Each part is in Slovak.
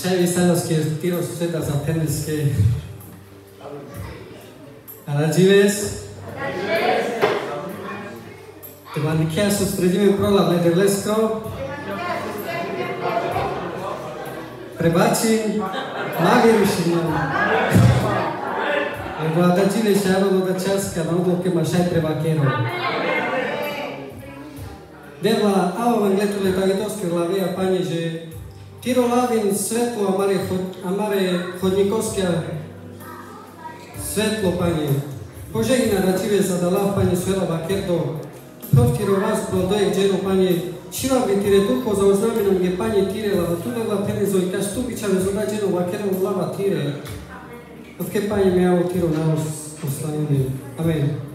Așa visanos que tiro sucetas apenas que Arajives Teman kia suspredzimy prola Lederlesko Prebaci Magierushina Vladačile šaro Vladačaska naudo ke mašaj prebakeno Devla avo vangletu letavitoske lavia Pane, že Tiro lavin svetlo amare chodnikovskia svetlo, Pane. Požegna račive zadala, Pane, svela vakerdo. Proftiro vas plodojek dženu, Pane. Šiva bi tire duho za oznamenom ge, Pane, tire lava. Tunela penezo i kaš tubičave zoda dženu vakerom lava tire. Ovke, Pane, me avo tiro naos oslanjeni. Amen.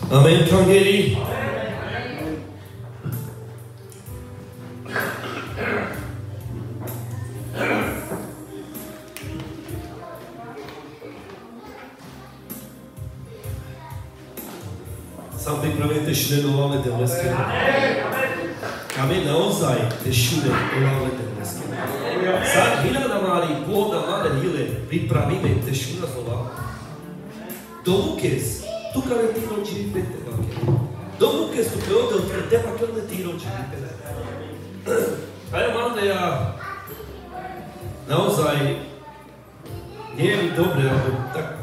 Amen, Kangeli. Sam pripraven tež nedoláme Devleské. Amen, naozaj tež nedoláme Devleské. Sad hilada mali, pôda mali hile, pripravíme tež nedoláme. Dovukes. Tu care tiro ci ripete anche. Dopo che sto periodo per te ma che tiro ci ripete. Aj mám ja naozaj nie je mi dobre, ale tak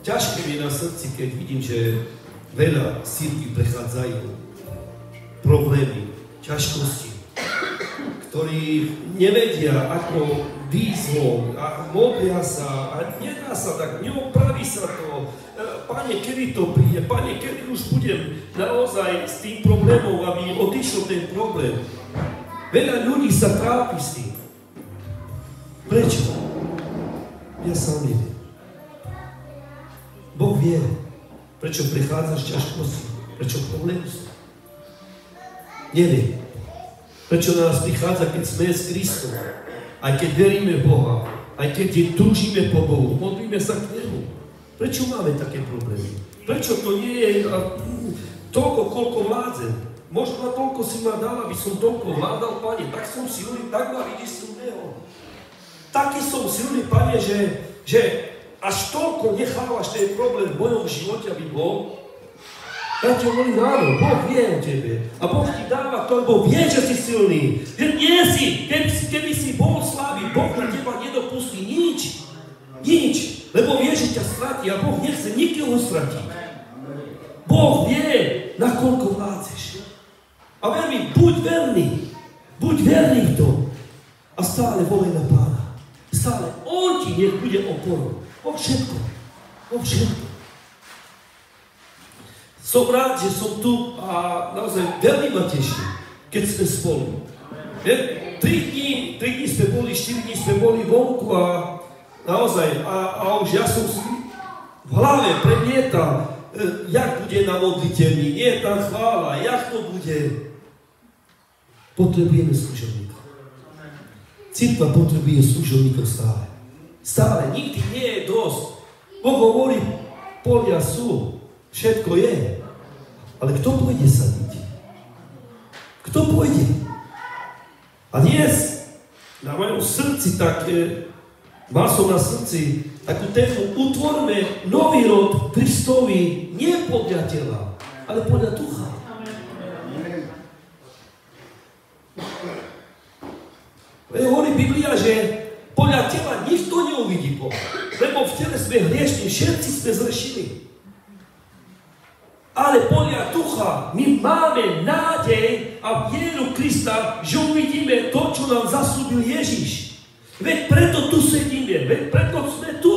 ťažké mi na srdci, keď vidím, že veľa cirkví prechádzajú problémy, ťažkosti, ktorí nevedia, ako výzvom a modlia sa a nedá sa tak, neopraví sa to. Pane, kedy to príde? Pane, kedy už budem naozaj s tým problémom, aby odišiel ten problém? Veľa ľudí sa trápi s tým. Prečo? Ja sám neviem. Boh vie, prečo prechádzaš ťažkosti, prečo problémy sú. Neviem. Prečo na nás prichádza, keď sme s Kristom, aj keď veríme v Boha, aj keď túžime po Bohu, modlíme sa k Nemu. Prečo máme také problémy? Prečo to nie je toľko, koľko vládzem? Možno na toľko si ma dal, aby som toľko vládal, Pane, tak som silný, tak ma vidíš silného. Taký som silný, Pane, že až toľko nechávaš ten problém v mojom živote, aby bol. Ja ťa volím, áno, Boh vie o tebe. A Boh ti dáva to, lebo vie, že si silný. Že nie si, keby si bol slabý, Boh na teba nedopustí nič. Nič. Lebo vie, že ťa stratí a Boh nechce nikoho stratiť. Boh vie, nakoľko vládzeš. A veľmi, buď verný v tom. A stále volaj na Pána. Stále, On ti nech bude oporou. Vo všetko. Som rád, že som tu a naozaj veľmi ma teší, keď sme spolu. 3 dní sme boli, 4 dní sme boli vonku a naozaj, a už ja som si v hlave premietal, jak bude na modliteľni, nie je tam chvála, jak to bude. Potrebujeme služobníkov. Cirkva potrebuje služobníkov stále. Stále, nikdy nie je dosť. Boh hovorí, polia sú, všetko je. Ale kto pôjde sadiť? Kto pôjde? A dnes na mojom srdci také, mal som na srdci takú tému, utvorme nový rod Kristovi, nie podľa tela, ale podľa ducha. Hovorí Biblia, že podľa tela nikto neuvidí Boha, lebo v tele sme hriešni, všetci sme zrešili. Ale podľa ducha my máme nádej a vieru Krista, že uvidíme to, čo nám zasľúbil Ježiš. Veď preto tu sedíme, veď preto sme tu,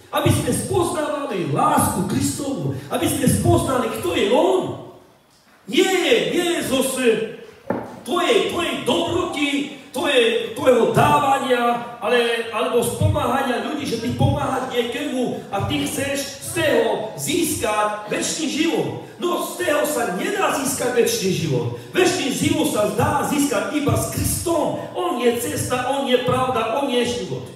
aby sme spoznávali lásku Kristovu, aby sme spoznali, kto je On. Nie je zo tvojej dobroty, tvojho dávania, alebo spomáhania ľudí, že ty pomáhať niekomu a ty chceš z toho získať večný život. No z toho sa nedá získať večný život. Večný život sa dá získať iba s Kristom. On je cesta, On je pravda, On je život.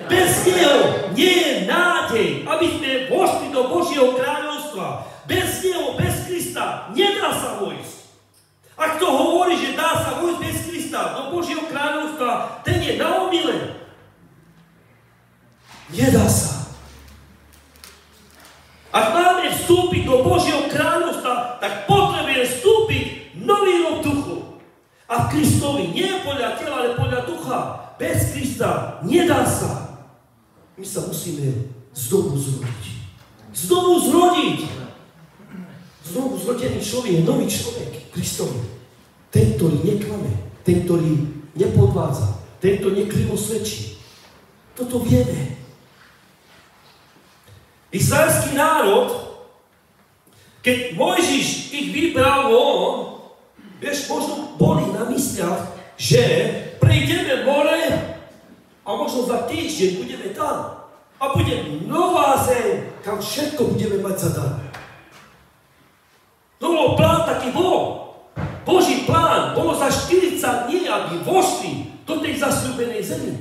Bez Neho nie je nádej, aby sme vošli do Božieho kráľovstva. bez Neho, bez Krista, nedá sa vojsť. A kto hovorí, že dá sa vojsť bez Krista do Božieho kráľovstva, ten je na omyle. Nedá sa. Ak máme vstúpiť do Božieho kráľovstva, tak potrebuje vstúpiť nový rod duchu. A v Kristovi, nie podľa tela, ale podľa ducha. Bez Krista nedá sa. My sa musíme znovu zrodiť. Znovu zrodiť. Znovu zrodený človek je nový človek. Kristovi. Ten, ktorý neklame. Ten, ktorý nepodvádza. Ten, kto nekrivo svedčí. Toto vieme. Izraelský národ, keď Mojžiš ich vybral von, vieš, možno boli na mysliach, že prejdeme more a možno za týždeň budeme tam. A bude nová zem, kam všetko budeme mať zadarmo. To bol plán taký bol. Boží plán bolo za 40 dní, aby vošli do tej zasľúbenej zemi.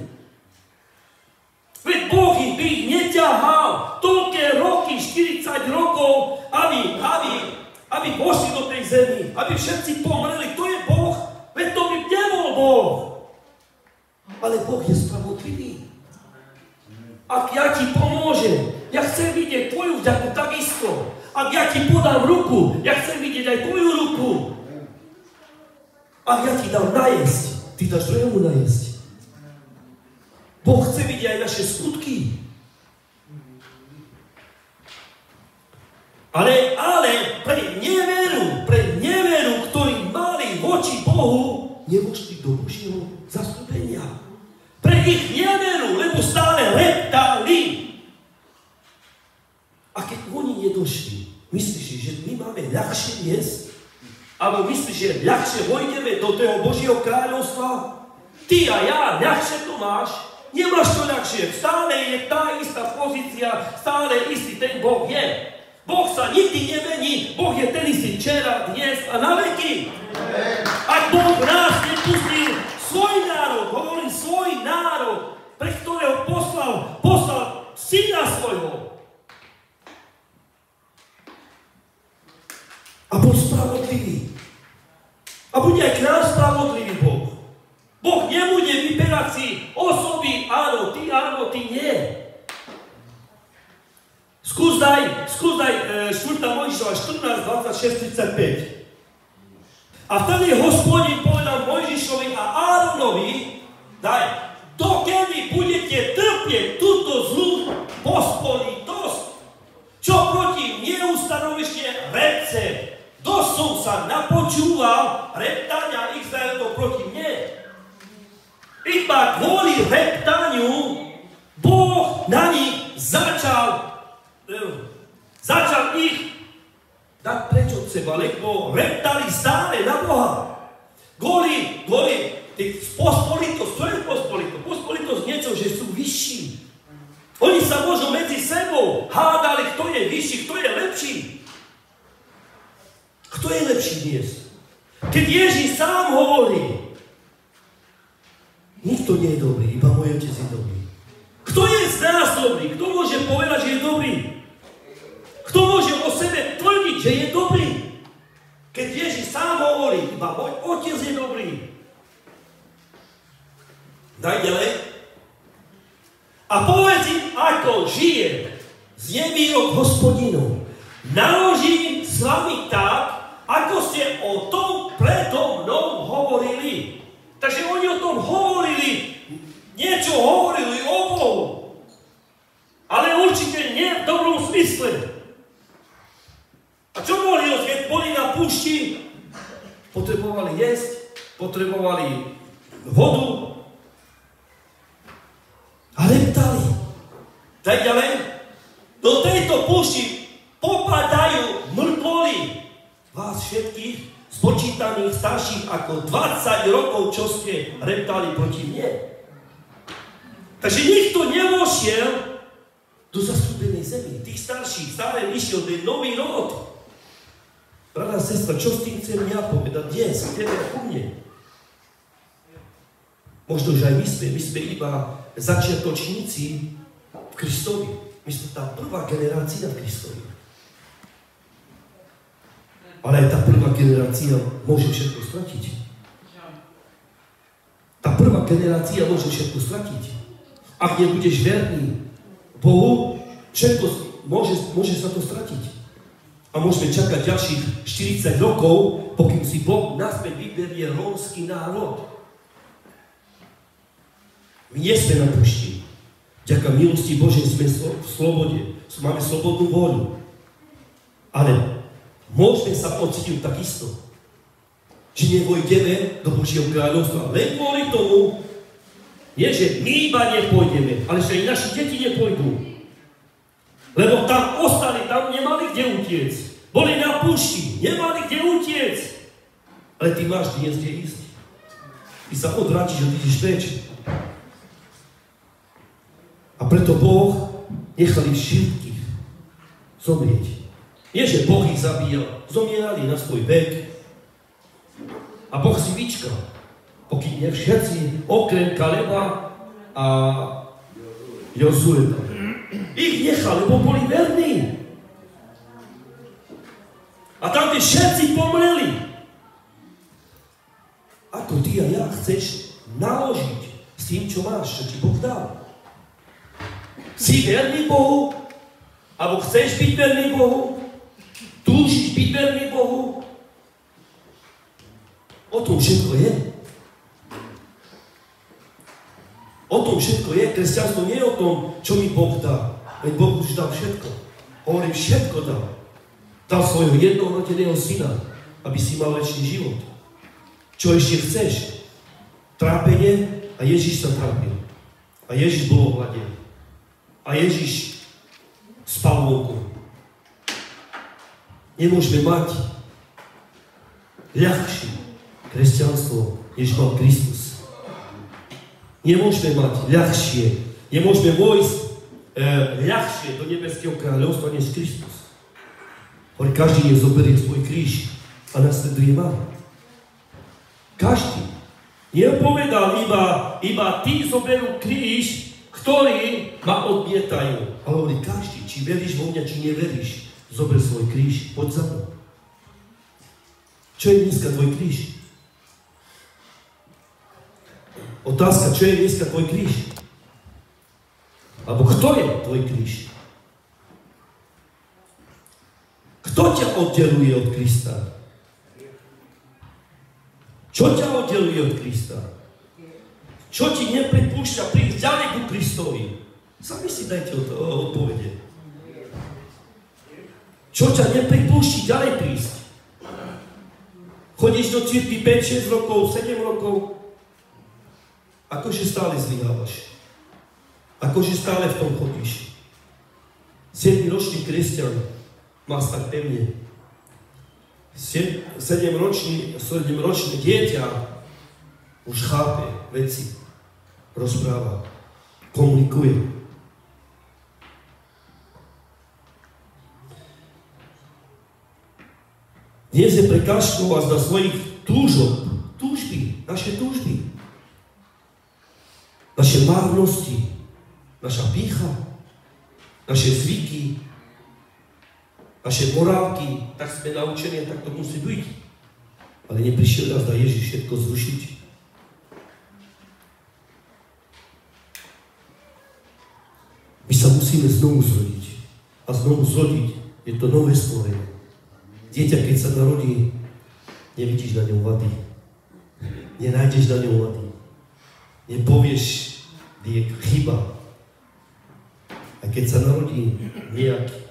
Veď Boh by ich neťahal toľké roky, 40 rokov, aby vošli do tej zemi, aby všetci pomreli. To je Boh, veď to by nebol Boh. Ale Boh je spravodlivý. Ak ja ti pomôžem, ja chcem vidieť tvoju vďaku takisto. Ak ja ti podám ruku, ja chcem vidieť aj tvoju ruku. Ak ja ti dám najesť, ty dáš druhému najesť. Boh chce vidieť aj naše skutky. Ale pre neveru, ktorí mali voči Bohu, nevošli do Božieho zasľúbenia. Pre ich neveru, lebo stále reptali. A keď oni nedošli, myslíš, že my máme ľahšie jesť? Alebo myslíš, že ľahšie vojdeme do toho Božieho kráľovstva? Ty a ja, ľahšie to máš? Nemáš to ľahšie. Stále je tá istá pozícia, stále istý ten Boh je. Boh sa nikdy nemení. Boh je ten istý včera, dnes a na veky. Ak Boh nás nepustil svoj národ, hovorím svoj národ, pre ktorého poslal syna svojho. A bol spravodlivý. A bude aj k nám spravodlivý Boh. Boh nebude vyberať si osoby, áno, ty nie. Skús daj 4. Mojžišova 14, 26, 35. A vtedy Hospodin povedal Mojžišovi a Áronovi, dokedy budete trpieť túto zlú pospolitosť, čo proti mne ustanovište recept. Dosom sa napočúval reptania Izraelov proti mne. Iba kvôli reptaniu Boh na nich začal ich dať preč od seba, lebo reptali stále na Boha. Kvôli pospolitosť, to je pospolitosť. Pospolitosť niečo, že sú vyšší. Oni sa možno medzi sebou hádali, kto je vyšší, kto je lepší. Kto je lepší dnes? Keď Ježiš sám hovorí, nikto nie je dobrý, iba môj Otec je dobrý. Kto je z nás dobrý? Kto môže povedať, že je dobrý? Kto môže o sebe tvrdiť, že je dobrý? Keď Ježiš sám hovorí, iba môj Otec je dobrý. Daj ďalej. A povedz im, ako žije z nevýrok Hospodinov. Naložím s vami tak, ako ste o tom predo mnou hovorili. Takže oni o tom hovorili, niečo hovorili o Bohu. Ale určite nie v dobrom smysle. A čo mohli robiť, keď boli na púšti? Potrebovali jesť, potrebovali vodu. A reptali. Daj ďalej. Do tejto púšti popadajú mŕtvoly. Vás všetkých spočítaných starších ako 20 rokov, čo ste reptali proti mne. Takže nikto nevošiel do zasľúbenej zemi. Tých starších stále vyšiel ten nový rod. Brada, sestra, čo s tým chcem ja povedať dnes? Tebe ku mne. Možno, že aj my sme iba začiatočníci v Kristovi. My sme tá prvá generácia v Kristovi. Ale aj tá prvá generácia môže všetko stratiť. Tá prvá generácia môže všetko stratiť. Ak nebudeš verný Bohu, všetko môže sa to stratiť. A môžeme čakať ďalších 40 rokov, pokým si Boh naspäť vyberie rómsky národ. My nie sme na pušti. Vďaka milosti Božej sme v slobode. Máme slobodnú voľu. Ale môžeme sa pocítiť takisto, že nevojdeme do Božieho kráľovstva len kvôli tomu, nie, že my iba nepôjdeme, ale že aj naši deti nepôjdu. Lebo tam ostali, tam nemali kde utiec. Boli na púšti, nemali kde utiec. Ale ty máš dnes kde ísť. Ty sa odvrátiš a ty ideš preč. A preto Boh nechal ich všetkých zomrieť. Nie, že Boh ich zabíjal, zomierali na svoj vek. A Boh si vyčkal, pokým nie všetci, okrem Kaleba a Jozue. Ich nechal, lebo boli verní. A tam, kde všetci pomreli. Ako ty a ja chceš naložiť s tým, čo máš, čo ti Boh dal? Si verný Bohu? Alebo chceš byť verný Bohu? Túžiš byť verný Bohu? O tom všetko je. O tom všetko je. Kresťanstvo nie je o tom, čo mi Boh dá. Veď Boh už dal všetko. Hovorím, všetko dal. Dal svojho jednorodeného syna, aby si mal večný život. Čo ešte chceš? Trápenie a Ježiš sa trápil. A Ježiš bol ohladený. A Ježiš spal vonku. Nemôžeme mať ľahšie kresťanstvo, než mal Kristus. Nemôžeme mať ľahšie, nemôžeme vojsť ľahšie do nebeského kráľovstva, než Kristus. Hovorí, každý nech zoberie svoj kríž a nasleduje ma. Každý. Nepovedal iba tí zoberú kríž, ktorí ma odmietajú. Ale hovorí, každý, či veríš vo mňa, či neveríš, zober svoj kríž, poď za mnou. Čo je dneska tvoj kríž? Otázka, čo je dneska tvoj kríž? Alebo kto je tvoj kríž? Kto ťa oddeluje od Krista? Čo ťa oddeluje od Krista? Čo ti nepripúšťa prísť ďalej ku Kristovi? Sami si dajte odpovede. Čo ťa nepripúšti ďalej prísť? Chodíš do cirkvi 5, 6 rokov, 7 rokov? Akože stále zlyhávaš. Akože stále v tom chodíš. 7-ročný kresťan má stať pevne. 7-ročné dieťa už chápe veci, rozpráva, komunikuje. Dnes je prekážkou a zda svojich túžby, naše túžby, naše márnosti, naša pýcha, naše zvyky, naše morálky, tak sme naučení, tak to musí byť. Ale neprišiel nás na Ježiš všetko zrušiť. My sa musíme znovu zrodiť. A znovu zrodiť je to nové stvorenie. Dieťa, keď sa narodí, nevidíš na ňom vady. Nenájdeš na ňom vady. Nepovieš, kde je chyba. A keď sa narodí nejaký,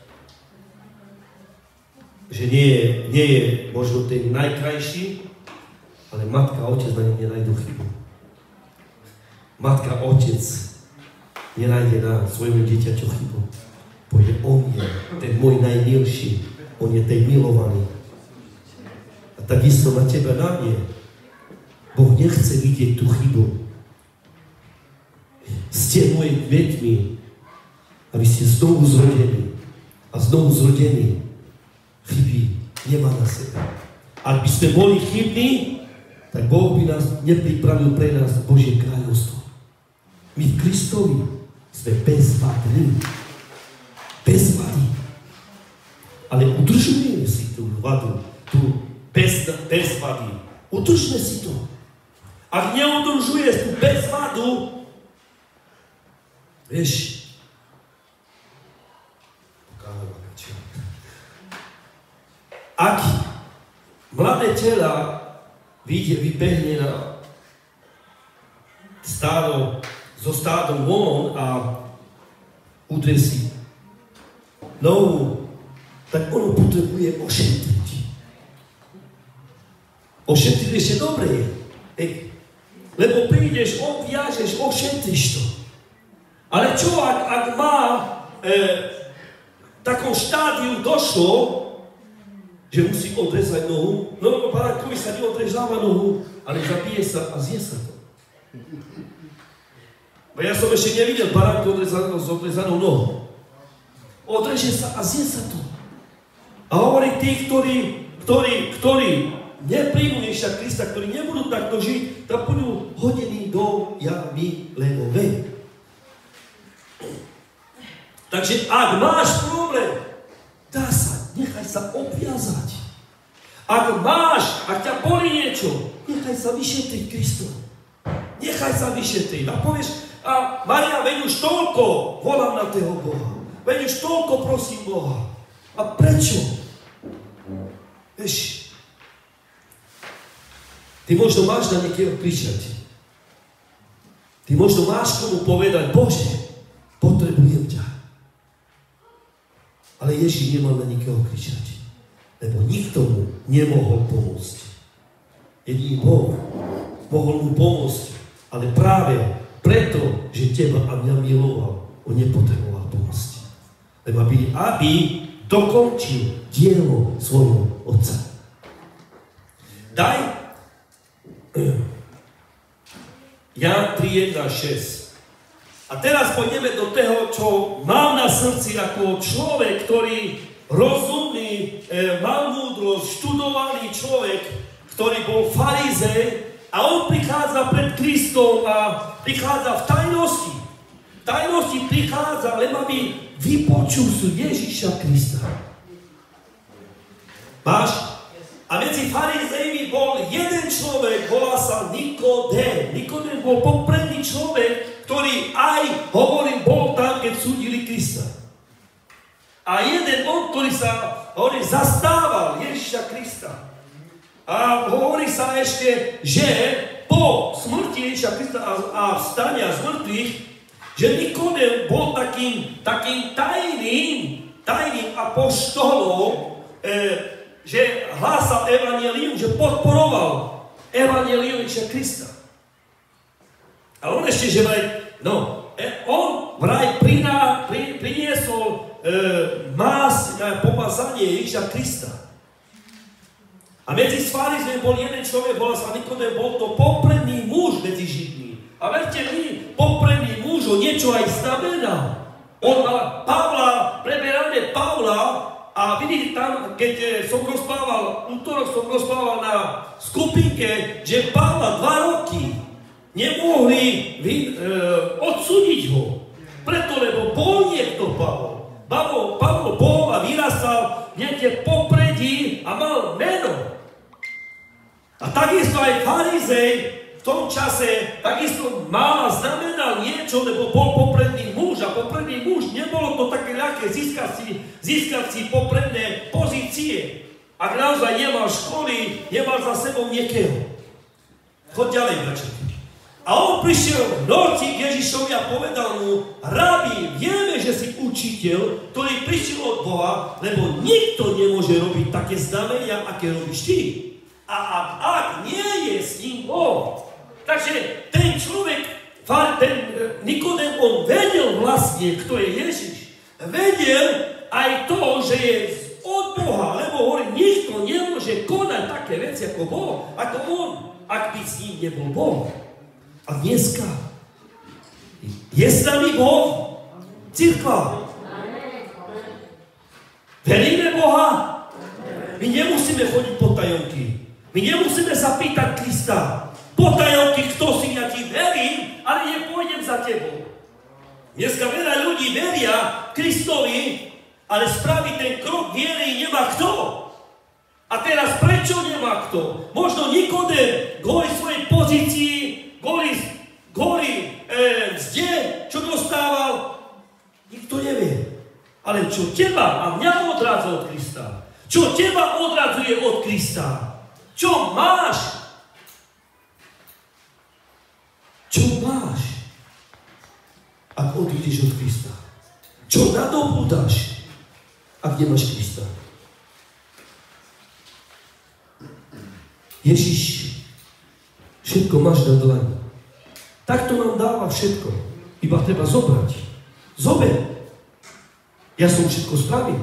že nie je možno ten najkrajší, ale matka a otec na ňom nenájdu chybu. Matka a otec nenájde na svojmu dieťaťu chybu. Povie, on je ten môj najmilší. On je ten milovaný. A takisto na teba, na mne. Boh nechce vidieť tú chybu. Ste moji deťmi, aby ste znovu zrodení. A znovu zrodení chyby nemá na sebe. Ak by sme boli chybní, tak Boh by nás nepripravil pre nás Božie kráľovstvo. My v Kristovi sme bezvadní. Bezvadní. Ale udržujeme si tú vadu, tu bez vady. Udržme si to. Ak neudržuješ tu bez vadu, vieš, ak mladé tela vybehne na zo stádom von a udrie si nohu, tak ono potrebuje ošetriť. Ošetriť ešte dobre je. Lebo prídeš, obviažeš, ošetriš to. Ale čo, ak má takom štádiu došlo, že musí odrezať nohu, no baránkovi sa neodrezáva nohu, ale zabije sa a zje sa to. Bo ja som ešte nevidel baránku s odrezanou nohou. Odreže sa a zje sa to. A hovorí tí, ktorí nepríjmu Ježiša Krista, ktorí nebudú takto žiť, tak budú hodení do jamy levovej. Takže ak máš problém, dá sa, nechaj sa obviazať. Ak ťa bolí niečo, nechaj sa vyšetriť Kristom. Nechaj sa vyšetriť. A povieš, a Maria, veď už toľko volám na toho Boha. Veď už toľko prosím Boha. A prečo? Vieš, ty možno máš na niekého kričať. Ty možno máš komu povedať, Bože, potrebujem ťa. Ale Ježiš nemal na nikoho kričať. Lebo nikto mu nemohol pomôcť. Jediný Boh mohol mu pomôcť. Ale práve preto, že teba a mňa miloval, on nepotreboval pomôcť. Lebo aby dokončil dielo svojho Otca. Daj Ján 3:1-6. A teraz pôjdeme do toho, čo mám na srdci ako človek, ktorý rozumný, mal múdrosť, študovaný človek, ktorý bol farizej a on prichádza pred Kristom a prichádza v tajnosti. V tajnosti prichádza, len aby vypočul sú Ježiša Krista. Máš? A medzi farizejmi bol jeden človek, volá sa Nikodém. Nikodém bol popredný človek, ktorý aj, hovorím, bol tam, keď súdili Krista. A jeden on, ktorý sa, zastával Ježiša Krista. A hovorí sa ešte, že po smrti Ježiša Krista a vstania z mŕtvych, že Nikodém bol takým tajným apoštolom, že hlásal evanjelium, že podporoval evanjelium Ježiša Krista. A on ešte, že on vraj priniesol pomazanie Ježiša Krista. A medzi farizejmi bol jeden človek, volá sa Nikodém, bol to popredný muž medzi Židmi. A verte mi, popredný muž o niečo aj znamená. On mal preberanie Pavla a vidíte tam, keď som rozprával, útorok som rozprával na skupinke, že Pavla 2 roky nemohli odsúdiť ho. Preto, lebo bol niekto Pavol bol a vyrastal niekde popredí a mal meno. A takisto aj farizej v tom čase takisto mal a znamenal niečo, lebo bol popredný muž a popredný muž nebolo to také ľahké získať si popredné pozície. Ak naozaj nemal školy, nemal za sebou niekého. Choď ďalej, bračo. A on prišiel v noci k Ježišovi a povedal mu, Rabi, vieme, že si učiteľ, ktorý prišiel od Boha, lebo nikto nemôže robiť také znamenia, aké robíš ty. A ak nie je s ním Boh. Takže ten človek, ten Nikodém, on vedel vlastne, kto je Ježiš. Vedel aj to, že je od Boha, lebo hovorí, nikto nemôže konať také veci ako Boh, ako on, ak by s ním nebol Boh. A dneska je s nami Boh, cirkva. Veríme Boha? My nemusíme chodiť po tajomky. My nemusíme sa pýtať Krista. Po tajomky, kto si, ja ti verím, ale nepôjdem za tebou. Dneska veľa ľudí veria Kristovi, ale spraviť ten krok viery nemá kto. A teraz prečo nemá kto? Možno Nikodem kvôli svojej pozícii, kvôli mzde, čo dostával, nikto nevie. Ale čo teba a mňa odrádza od Krista? Čo teba odradzuje od Krista? Čo máš? Čo máš, ak odídeš od Krista? Čo nadobúdaš, ak nemáš Krista? Ježiš, všetko máš na dlani. Takto nám dáva všetko. Iba treba zobrať. Zober. Ja som všetko spravil.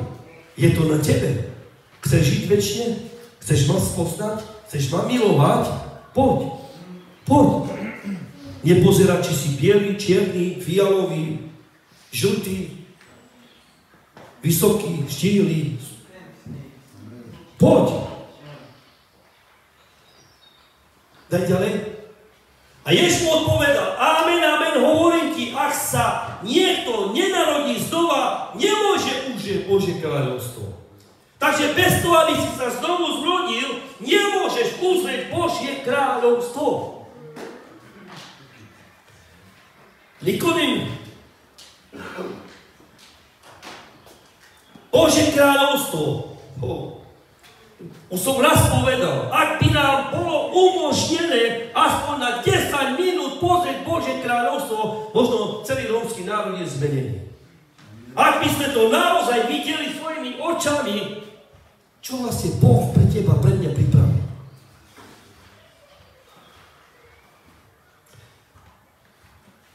Je to na tebe. Chceš žiť večne? Chceš ma spoznať? Chceš ma milovať? Poď. Poď. Nepozerať, či si biely, čierny, fialový, žltý, vysoký, štíhlý. Poď. Daj ďalej. A Ježiš mu odpovedal, amen, amen, hovorím ti, ak sa niekto nenarodí znova, nemôže užívať Božie kráľovstvo. Takže bez toho, aby si sa znovu zrodil, nemôžeš uzrieť Božie kráľovstvo. Nikodem, Božie kráľovstvo, už som raz povedal, ak by nám bolo umožnené aspoň na 10 minút pozrieť Božie kráľovstvo, možno celý rómsky národ je zmenený. Ak by sme to naozaj videli svojimi očami, čo vlastne Boh pre teba, pre mňa pripravil.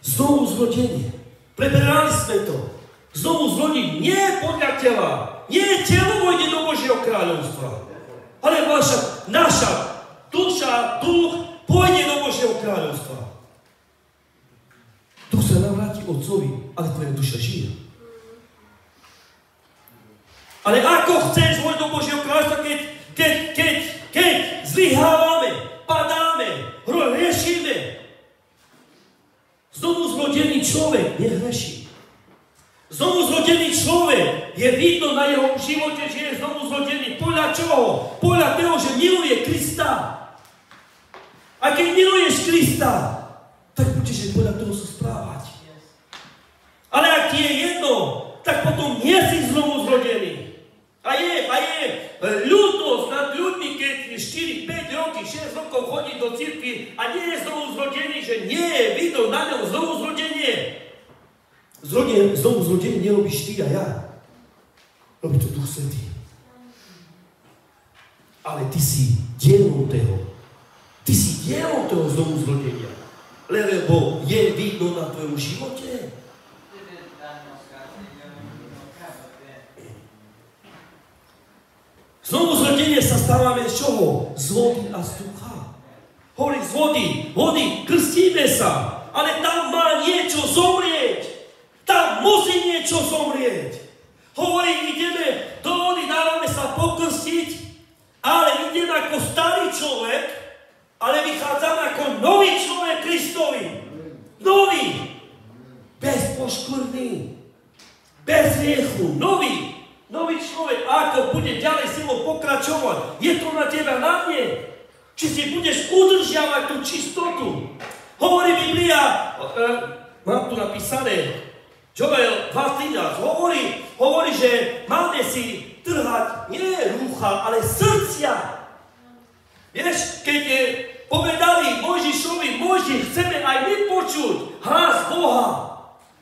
Znovu zrodenie. Preberali sme to. Znovu zrodiť nie podľa tela. Nie telo vojde do Božieho kráľovstva. Ale naša duša, duch pôjde do Božieho kráľovstva. Duch sa navráti Otcovi, ale tvoja duša žije. Ale ako chceš vojsť do Božieho kráľovstva, keď zlyhávame, padáme, hriešime? Znovu zrodený človek nehreší. Znovu zrodený človek je vidno na jeho živote, že je znovu zrodený. Podľa čoho? Podľa toho, že miluje Krista. A keď miluješ Krista, tak budeš podľa toho sa správať. Ale ak ti je jedno, tak potom nie si znovu zrodený. A je ľudnosť nad ľuďmi, keď 4, 5 roky, 6 rokov chodí do cirkvi a nie je znovu zrodený, že nie je vidno na ňom znovu zrodenie. Znovu zrodenie nerobíš ty a ja. Robí to Duch Svätý. Ale ty si dielom toho. Ty si dielom toho znovu zrodenia. Lebo je vidno na tvojom živote. Znovu zrodenie sa stávame z čoho? Z vody a z ducha. Hovorí z vody, krstíme sa, ale tam má niečo zomrieť. Tam musí niečo zomrieť. Hovorí, ideme do vody, dávame sa pokrstiť, ale ideme ako starý človek, ale vychádzame ako nový človek Kristovi. Nový. Bez poškvrny. Bez hriechu. Nový. Nový človek, ako bude ďalej s tebou pokračovať, je to na teba, na mne. Či si budeš udržiavať tú čistotu. Hovorí Biblia, mám tu napísané, Joel 2.13, hovorí, že máme si trhať nie rúcha, ale srdcia. Vieš, keď povedali Mojžišovi, chceme aj my počuť hlas Boha.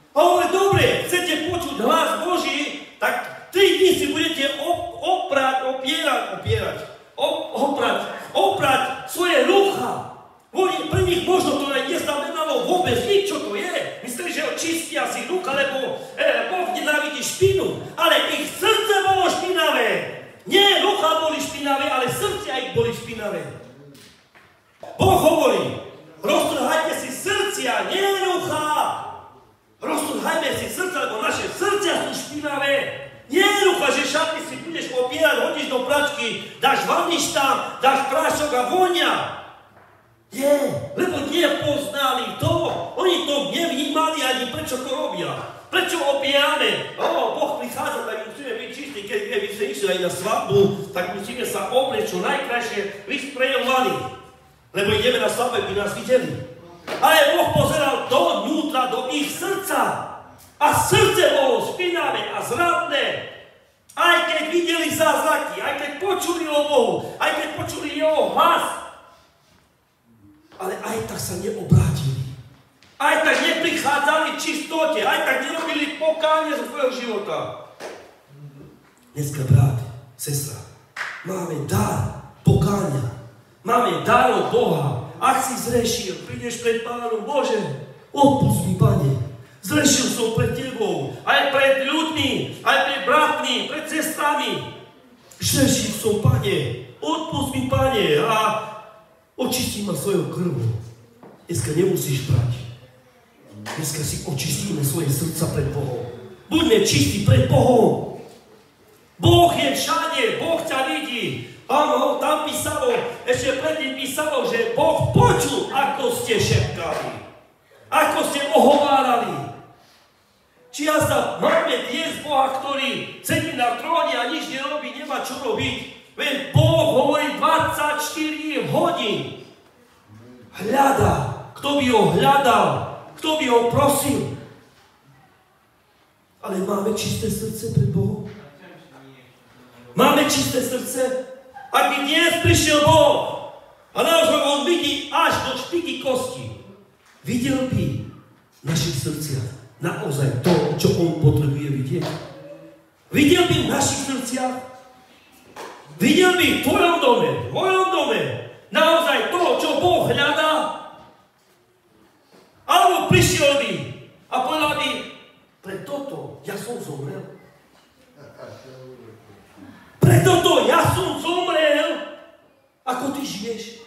A hovorí, dobre, chcete počuť hlas Boží, tak 3 dní si budete oprať svoje rúcha. Pre nich možno to neznamenalo vôbec nič, čo to je. Myslíš, že čistia si rúcha, lebo Boh nenávidí špinu. Ale ich srdce bolo špinavé. Nie rúcha boli špinavé, ale srdcia ich boli špinavé. Boh hovorí, roztrhajte si srdcia, nie rúcha. Roztrhajme si srdcia, lebo naše srdcia sú špinavé. Nie rúcha, že šaty si budeš opierať, hodíš do pračky, dáš vaniš tam, dáš prášok a vonia. Nie, lebo nepoznali to. Oni to nevnímali. nevnímali ani, prečo to robia. Prečo opijame? Boh prichádza, tak musíme byť čistí. Keď by sme išli aj na svadbu, tak musíme sa oblieť čo najkrajšie vysprejovaní. Lebo ideme na svadbu, aby nás videli. Ale Boh pozeral dovnútra, do ich srdca. A srdce bolo špinavé a zradné. Aj keď videli zázraky, aj keď počuli o Bohu, aj keď počuli jeho hlas. Ale aj tak sa neobrátili. Aj tak neprichádzali v čistote, aj tak nerobili pokánie zo svojho života. Dneska, brat, sestra, máme dar pokánia. Máme dar od Boha. Ak si zrešil, prídeš pred Pánom, Bože, odpusť mi, Pane. Zrešil som pred Tebou, aj pred ľuďmi, aj pred bratmi, pred sestrami. Zrešil som, Pane, odpusť mi, Pane, a očistí ma svojou krvou. Dneska nemusíš brať. Dneska si očistíme svoje srdca pred Bohom. Buďme čistí pred Bohom. Boh je všade, Boh ťa vidí. Áno, tam písalo, ešte predtým písalo, že Boh počul, ako ste šepkali. Ako ste ohovárali. Či ja sa máme dnes Boha, ktorý sedí na tróne a nič nerobí, nemá čo robiť. Veď Boh hovorí 24 hodín. Hľadá. Kto by ho hľadal? Kto by ho prosil? Ale máme čisté srdce pred Bohom? Máme čisté srdce? Ak by dnes prišiel Boh a naozaj on vidí až do špiky kosti, videl by v našich srdciach naozaj to, čo on potrebuje vidieť. Videl by v našich srdciach, videl by v tvojom dome, v mojom dome, naozaj to, čo Boh hľadá. Alebo prišiel by a povedal by, pre toto ja som zomrel. Pre toto ja som zomrel, ako ty žiješ.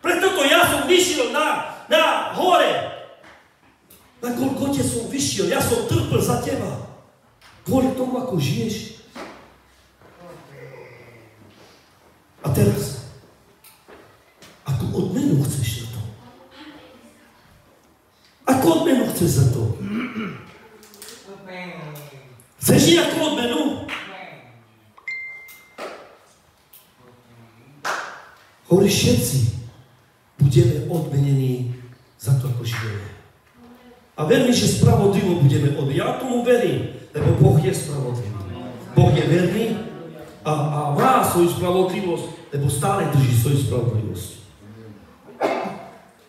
Pre toto ja som vyšiel na hore. Na Golgote som vyšiel, ja som trpel za teba. Kvôli tomu, ako žiješ. A teraz, akú odmenu chceš za to? Akú odmenu chceš za to? Chceš nejakú odmenu? Hovorí, všetci budeme odmenení za to, ako žijeme. A verím, že spravodlivo budeme odmenení. Ja tomu verím, lebo Boh je spravodlivý. Boh je verný a má svoju spravodlivosť, lebo stále drží svoju spravodlivosť.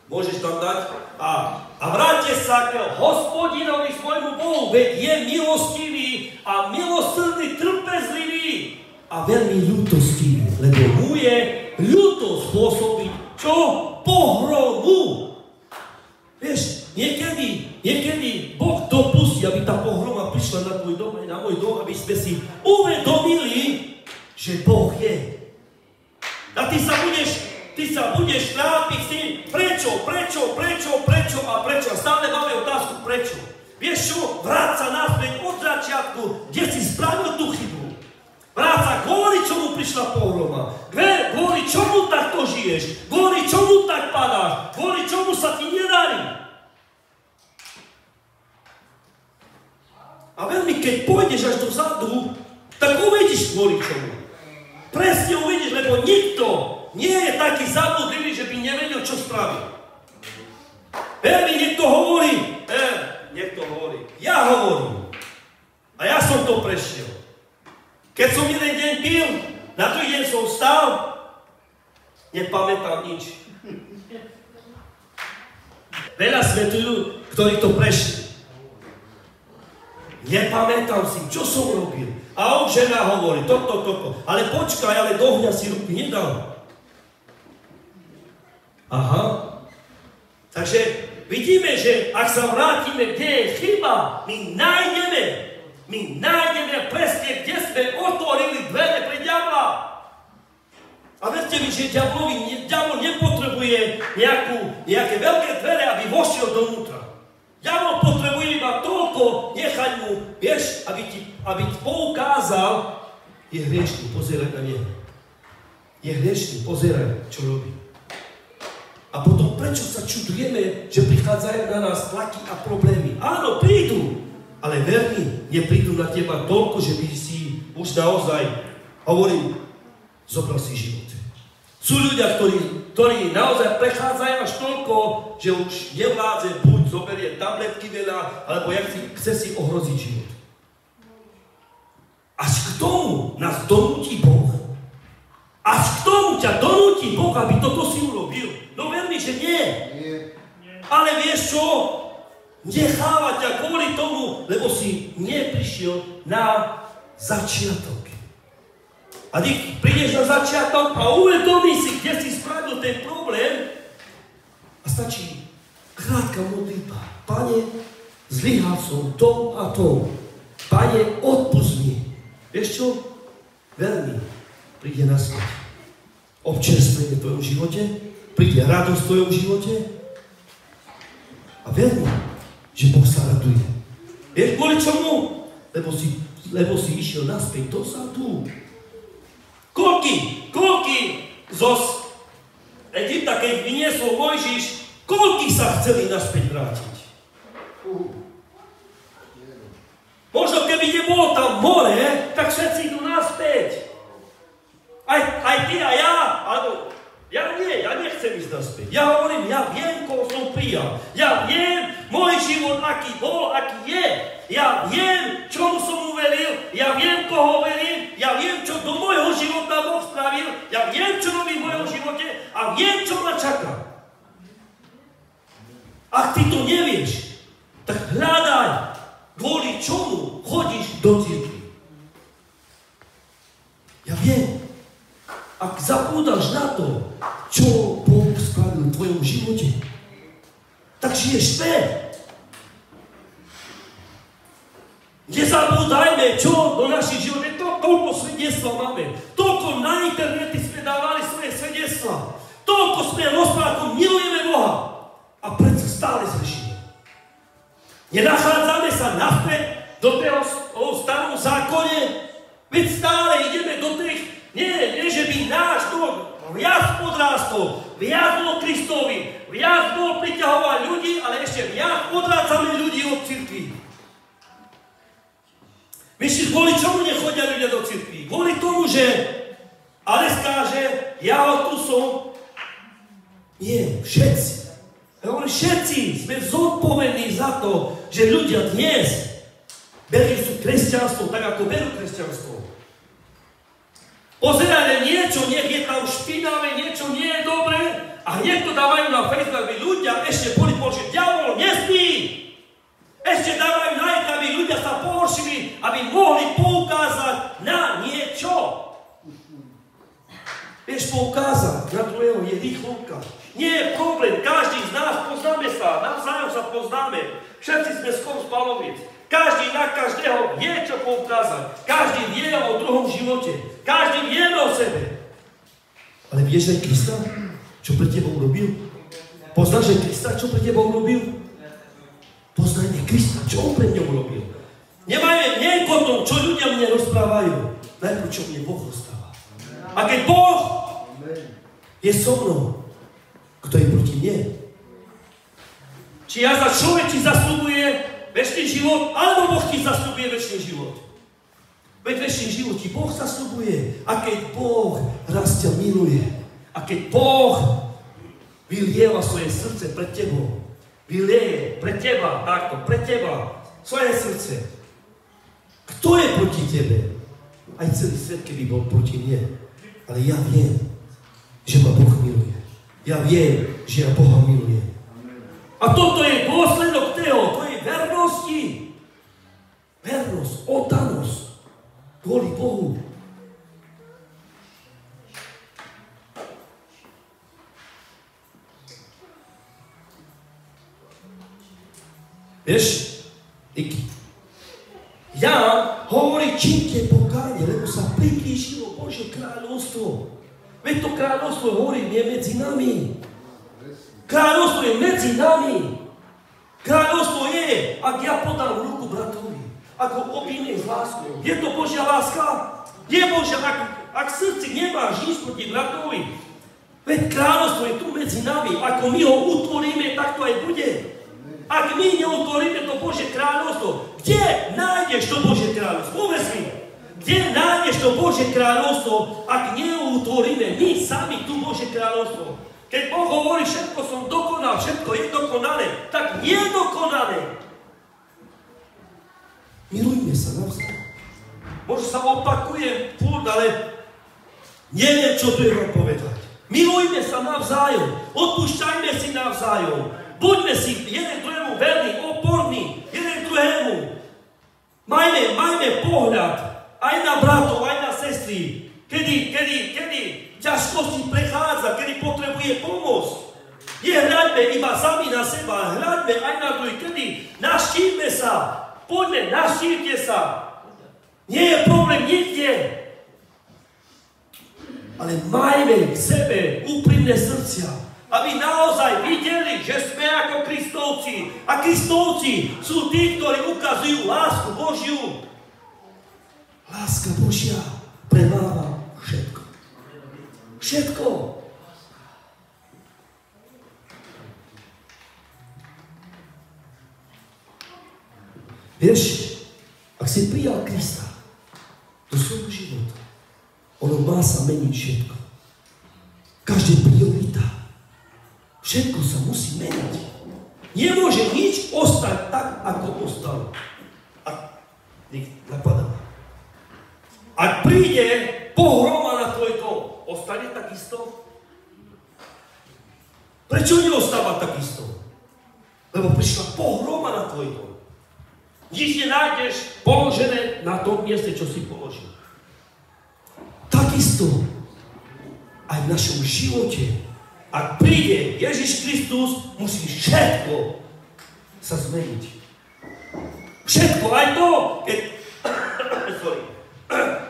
Môžeš tam dať a vráťte sa k Hospodinovi svojmu Bohu, veď je milostivý a milosrdný, trpezlivý a veľmi ľútostivý, lebo mu je ľúto spôsobiť čo? Pohromu. Vieš, niekedy Boh dopustí, aby tá pohroma prišla na tvoj dom aj na môj dom, aby sme si uvedomili, že Boh je. A ty sa budeš trápiť s tým, prečo a prečo. Stále máme otázku, prečo. Vieš čo? Vráť sa naspäť od začiatku, kde si spravil tú chybu. Vráť sa, kvôli čomu prišla pohroma. Kvôli čomu takto žiješ. Kvôli čomu tak padáš. Kvôli čomu sa ti nedarí. A veľmi, keď pôjdeš až dozadu, tak uvidíš kvôli čomu. Presne uvidíš, lebo nikto nie je taký zabudlivý, že by nevedel, čo spraviť. Veľmi niekto hovorí, ja hovorím. A ja som to prešiel. Keď som jeden deň pil, na druhý deň som vstal, nepamätám nič. Veľa svetujú, ktorí to prešli. Nepamätám si, čo som robil. A on žena hovorí, toto. Ale počkaj, ale do ohňa si ruky nedal. Aha. Takže vidíme, že ak sa vrátime, kde je chyba, my nájdeme presne, kde sme otvorili dvere pre diabla. A verte mi, že diabol nepotrebuje nejaké veľké dvere, aby vošiel dovnútra. Diabol potrebuje iba toľko, nechať mu, vieš, aby ti poukázal, je hriešný, pozeraj na neho. Je hriešný, pozeraj, čo robí. A potom prečo sa čudujeme, že prichádzajú na nás tlaky a problémy? Áno, prídu, ale verní, neprídu na teba toľko, že by si už naozaj, hovorím, zobral si život. Sú ľudia, ktorí naozaj prechádzajú až toľko, že už nevládze, buď zoberie tabletky veľa, alebo chce si ohroziť život. Až k tomu nás donúti Boh. Až k tomu ťa donúti Boh, aby toto si urobil. No ver mi, že nie. Ale vieš čo? Necháva ťa kvôli tomu, lebo si neprišiel na začiatok. A ty prídeš na začiatok a uvedomíš si, kde si spravil ten problém a stačí krátka modlitba. Pane, zlyhal som tom a tom. Pane, odpusť mi. Vieš čo? Ver mi, príde naspäť občerstvenie v tvojom živote, príde radosť v tvojom živote a ver mi, že Boh sa raduje. Vieš kvôli čomu? Lebo si išiel naspäť dozadu. Koľký zo Egypta, keď vyniesol Mojžiš, koľký sa chceli naspäť vrátiť? Možno keby nebolo tam more, tak všetci idú naspäť. Aj ty a ja, alebo ja nechcem ísť naspäť. Ja hovorím, ja viem, koho som prijal. Ja viem, môj život, aký bol, aký je. Ja viem, čomu som uveril, ja viem, koho verím, ja viem, čo do môjho života Boh spravil, ja viem, čo robí v mojom živote a viem, čo ma čaká. Ak ty to nevieš, tak hľadaj, kvôli čomu chodíš do cirkvi. Ja viem, ak zabúdaš na to, čo Boh spravil v tvojom živote, tak žiješ späť. Nezabúdajme, čo do našich životov, toľko svedectva máme. Toľko na internete sme dávali svoje svedectva. Toľko sme rozprávali, ako milujeme Boha. A predsa stále zrešíme. Nenachádzame sa naspäť do toho starom zákone, veď stále ideme do tých, nie, že by náš dom viac podrástol, viac bol Kristovi, viac bol priťahovať ľudí, ale ešte viac odrácame ľudí od cirkvi. Myslíš, kvôli čomu nechodia ľudia do cirkvi? Kvôli tomu, že Ales káže, ja tu som. Nie, všetci. Ja hovorím, všetci sme zodpovední za to, že ľudia dnes berú kresťanstvo tak, ako berú kresťanstvo. Pozerajme niečo, nech je tam špinavé, niečo nie je dobré a hneď to dávajú na Facebook, aby ľudia ešte boli že diabol nespí. Ešte dávajú like, aby ľudia sa pohoršili, aby mohli poukázať na niečo. Vieš, poukázať na druhého je rýchlovka. Nie je problém, každý z nás poznáme sa, navzájom sa poznáme. Všetci sme skoro spaloviec. Každý na každého vie, čo poukázať. Každý vie o druhom živote. Každý vie o sebe. Ale vieš aj Krista, čo pre teba urobil? Poznáš aj Krista, čo pre teba urobil? Poznajme Krista, čo on pre mňa urobil. Nemajme nie o tom, čo ľudia mne rozprávajú. Najprv, čo mne Boh rozpráva. A keď Boh je so mnou, kto je proti mne? Či ja za človek ti zasľubuje večný život, alebo Boh ti zasľubuje večný život. Veď večný život ti Boh zasľubuje. A keď Boh raz ťa miluje, a keď Boh vylieva svoje srdce pred tebou, vylieje pre teba, takto, pre teba, svoje srdce. Kto je proti tebe? Aj celý svet, keby bol proti mne. Ale ja viem, že ma Boh miluje. Ja viem, že ja Boha milujem. A toto je dôsledok tvojej vernosti. Vernosť, oddanosť kvôli Bohu. Vieš, Ján hovorí, čínte pokánie, lebo sa priblížilo Božie kráľovstvo. Veď to kráľovstvo, hovorím, je medzi nami. Kráľovstvo je medzi nami. Kráľovstvo je, ak ja podám ruku bratovi, ak ho objímem s láskou. Je to Božia láska? Je Božia, ak v srdci nemáš nič proti bratovi, Veď kráľovstvo je tu medzi nami. Ako my ho utvoríme, tak to aj bude. Ak my neutvoríme to Božie kráľovstvo, kde nájdeš to Božie kráľovstvo? Povedz mi, kde nájdeš to Božie kráľovstvo, ak neutvoríme my sami tu Božie kráľovstvo? Keď Boh hovorí, všetko som dokonal, všetko je dokonalé, tak nie je dokonalé. Milujme sa navzájom. Možno sa opakujem furt, ale neviem, čo tu je vám povedať. Milujme sa navzájom, odpúšťajme si navzájom, buďme si jeden druhému verní, oporní, jeden druhému. Majme pohľad aj na bratov, aj na sestry, kedy ťažkosti prechádza, kedy potrebuje pomoc. Nehľaďme iba sami na seba, hľaďme aj na druhých, kedy navštívme sa, poďme, navštívte sa. Nie je problém nikde. Ale majme k sebe úprimné srdcia, aby naozaj videli, že sme ako Kristovci. A Kristovci sú tí, ktorí ukazujú lásku Božiu. Láska Božia premáva všetko. Všetko. Vieš, ak si prijal Krista do svojho života, ono má sa meniť všetko. Každá priorita. Všetko sa musí meniť. Nemôže nič ostať tak, ako ostalo. A nech napadá. Ak príde pohroma na tvoj dom, ostane takisto? Prečo neostáva takisto? Lebo prišla pohroma na tvoj dom. Nič nenájdeš položené na tom mieste, čo si položil. Takisto aj v našom živote, ak príde Ježiš Kristus, musí všetko sa zmeniť. Všetko, aj to,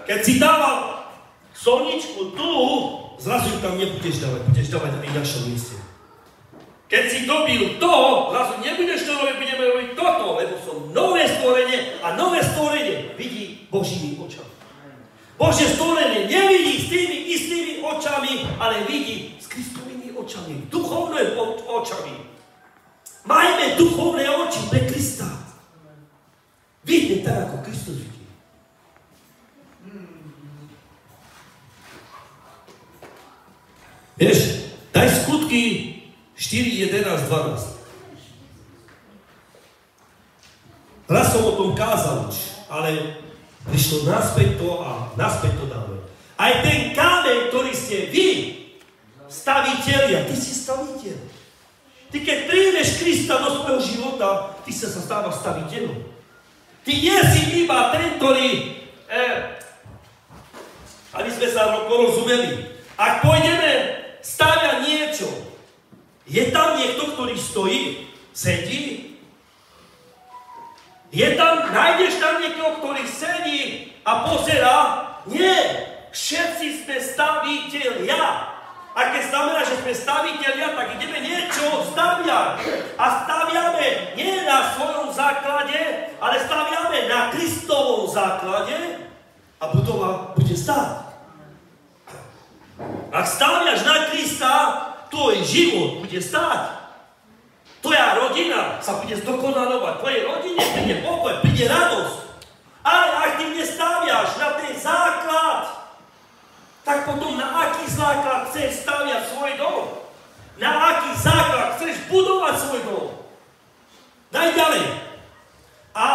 keď si dával solničku tu, zrazu tam nebudeš dávať, budeš dávať aj v našom mieste. Keď si dobil to, zrazu nebudeš to robiť, budeme robiť toto, lebo som nové stvorenie a nové stvorenie vidí Božími očami. Božie stvorenie nevidí s tými istými očami, ale vidí s Kristovými očami, duchovnými očami. Majme duchovné oči pre Krista. Vidíme tak, ako Kristus vidí. Vieš, daj Skutky 4, 11, 12. Raz som o tom kázal už, ale prišlo naspäť to a naspäť to dáme. Aj ten kámen, ktorý ste vy, stavitelia, ty si staviteľ. Ty keď príjmeš Krista do svojho života, ty sa stávaš staviteľom. Ty nie si iba ten, ktorý, aby sme sa porozumeli. Ak pôjdeme staviať niečo, je tam niekto, ktorý stojí, sedí? Nájdeš tam niekoho, ktorý sedí a pozerá? Nie! Všetci sme stavitelia. A keď znamená, že sme stavitelia, tak ideme niečo staviať. A staviame nie na svojom základe, ale staviame na Kristovom základe a budova bude stáť. Ak staviaš na Krista, tvoj život bude stáť. Tvoja rodina sa bude zdokonalovať. Tvojej rodine príde pokoj, príde radosť. Ale ak ty nestaviaš na ten základ, tak potom na aký základ chceš staviať svoj dom? Na aký základ chceš budovať svoj dom? Daj ďalej. A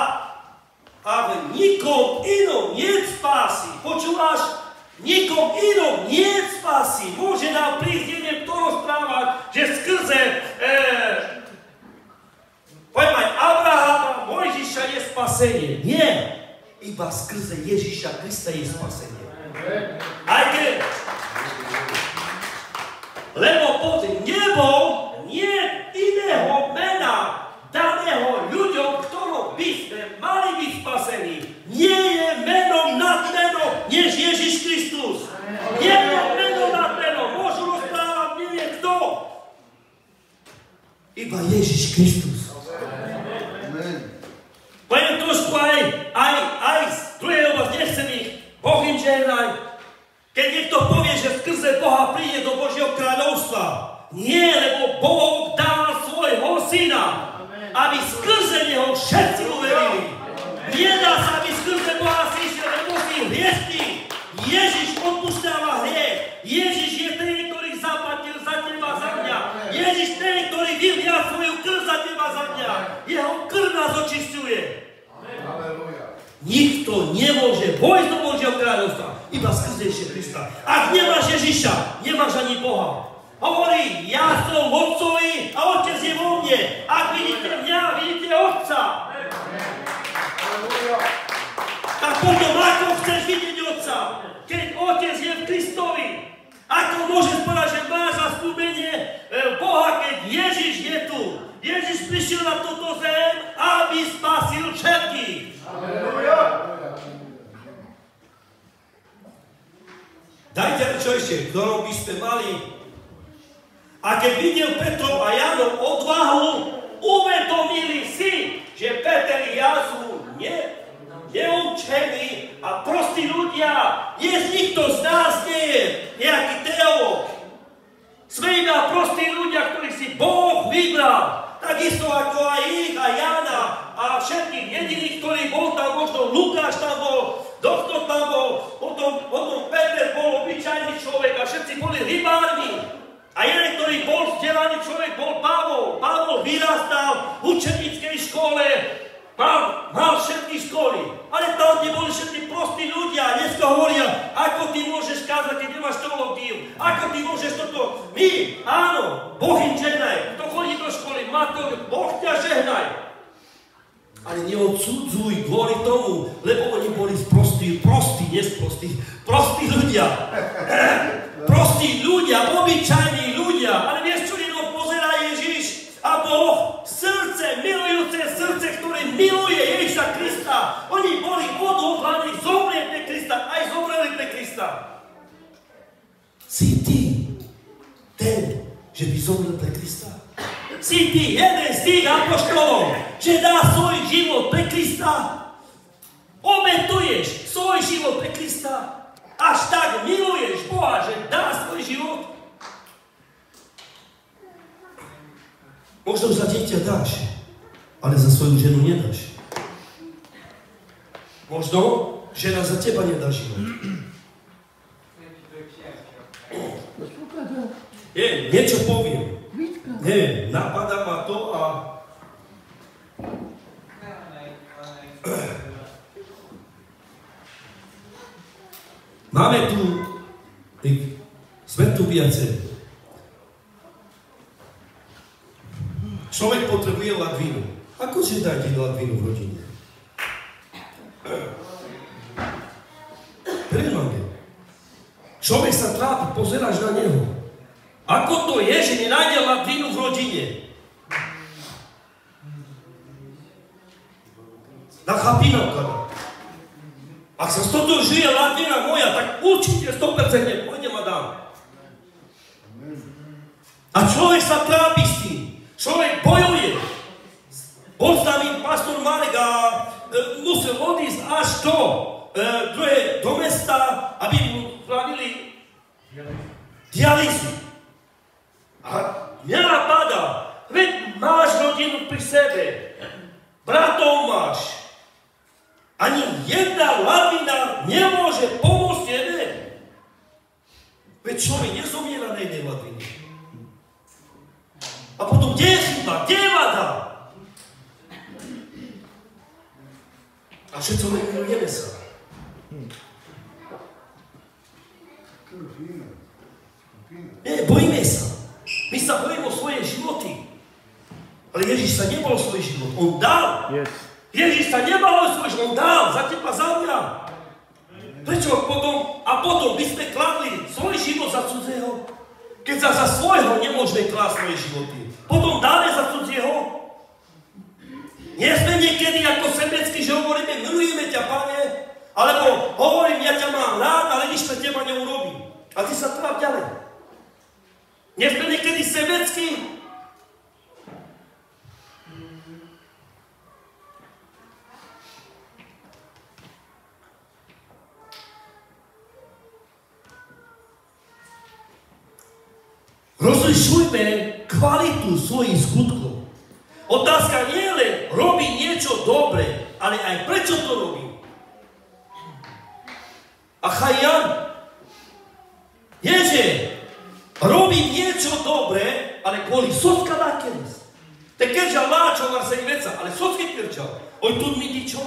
v nikom inom nie spásy. Počúvaš? Nikom inom nie spásy. Môže nám prísť, neviem to rozprávať, že skrze poviem aj Abrahama, Mojžiša je spasenie. Nie. Iba skrze Ježiša Krista je spasenie. Aj keď. Lebo pod nebom nie iného mena daného ľuďom, ktorom by sme mali byť spasení. Nie je menom nad meno, než Ježiš Kristus. Nie je meno nad meno. Môžu rozprávať, neviem kto. Iba Ježiš Kristus. Poviem trošku aj z druhej oblasti, nechcem ich Boh im žehnaj. Keď niekto povie, že skrze Boha príde do Božieho kráľovstva, všetci uverili. Nedá sa, aby skrze Boha si išiel, lebo si hriešný. Ježiš odpúšťava hriech. Ježiš je ten, ktorý zaplatil za teba, za mňa. Ježiš ten, ktorý vylial svoju krv za teba, za mňa. Jeho krv nás očisťuje. Nikto nemôže vojsť do Božieho kráľovstva iba skrze Ježiša Krista. Ak nemáš Ježiša, nemáš ani Boha. Hovorí, ja som v Otcovi a Otec je vo mne. Ak vidíte mňa, vidíte Otca. Tak potom ako chceš vidieť Otca, keď Otec je v Kristovi? Ako môžeš povedať, že máš zaslúbenie Boha, keď Ježiš je tu? Ježiš prišiel na túto zem, aby spasil všetkých. Dajte mi čo ešte, ktorou by ste mali. A keď videl Petrov a Janov odvahu, uvedomili si, že Peter i Jan sú neučení a prostí ľudia. Nikto z nás nie je nejaký teológ. Sme iba prostí ľudia, ktorých si Boh vybral. Takisto ako aj ich a Jana a všetkých jediných, ktorí bol tam, možno Lukáš tam bol, doktor tam bol, potom Peter bol obyčajný človek a všetci boli rybármi. A jeden, ktorý bol vzdelaný človek, bol Pavol. Pavol vyrastal v učenickej škole, mal všetky školy. Ale tam neboli všetci prostí ľudia. Dneska hovoria, ako ty môžeš kázať, keď nemáš teológiu. Ako ty môžeš toto. My, áno, Boh im žehnaj. Kto chodí do školy, má to, Boh ťa žehnaj. Ale neodsudzuj kvôli tomu, lebo oni boli prostí ľudia. Prostí ľudia, obyčajní ľudia. Ale vieš, čo jedno pozerá Ježiš a Boh? Srdce, milujúce srdce, ktoré miluje Ježiša Krista. Oni boli odhodlaní zomrieť pre Krista, aj zomreli pre Krista. Si ty ten, že by zomrel pre Krista? Si ty jeden z tých apoštolov, že dá svoj život pre Krista? Obetuješ svoj život pre Krista? Až tak miluješ Boha, že dá svoj život? Možno za dieťa dáš, ale za svoju ženu nedáš. Možno žena za teba nedá život. Niečo poviem. Napadá ma to a... Máme tu, sme tu viacej. Človek potrebuje ladvinu. Akože dajte ladvinu v rodine? Premáme. Človek sa trápi, pozeráš na neho. Ako to je, že nenájde ladvinu v rodine? Na chapinavka. Ak sa stotožuje ladvina moja, tak určite 100% pôjdem a dám. A človek sa trápi s tým. Človek bojuje. Bol s nami pastor Marek a musel odísť až do mesta, aby mu spravili dialýzu. A mňa napadá, veď máš rodinu pri sebe, bratov máš. Ani jedna ladvina nemôže pomôcť tebe. Veď človek nezomiera na jednej ladvine. A potom kde je chyba? Kde je vada? A všetko milujeme sa. Nie, bojíme sa. My sa bojíme o svoje životy. Ale Ježiš sa nebal o svoj život. On dal. Yes. Ježiš sa nebal o svoj život. On dal za teba, za mňa. Prečo potom? A potom by sme kladli svoj život za cudzého? Keď sa za svojho nemôžeme klásť svoje životy. Potom dáme za cudzieho? Nie sme niekedy ako sebecky, že hovoríme, milujeme ťa, Pane, alebo hovorím, ja ťa mám rád, ale nič pre teba neurobím. A ty sa tráp ďalej. Nie sme niekedy sebecky? Rozlišujme kvalitu svojich skutkov. Otázka nie je len robiť niečo niečo dobre, ale aj prečo to robí. A Chajan, ježe, robí niečo dobre, ale kvôli sotka nakoniec. Te keďža láčo na sej veca, ale socky krčal. Oj, tu mi ty čo?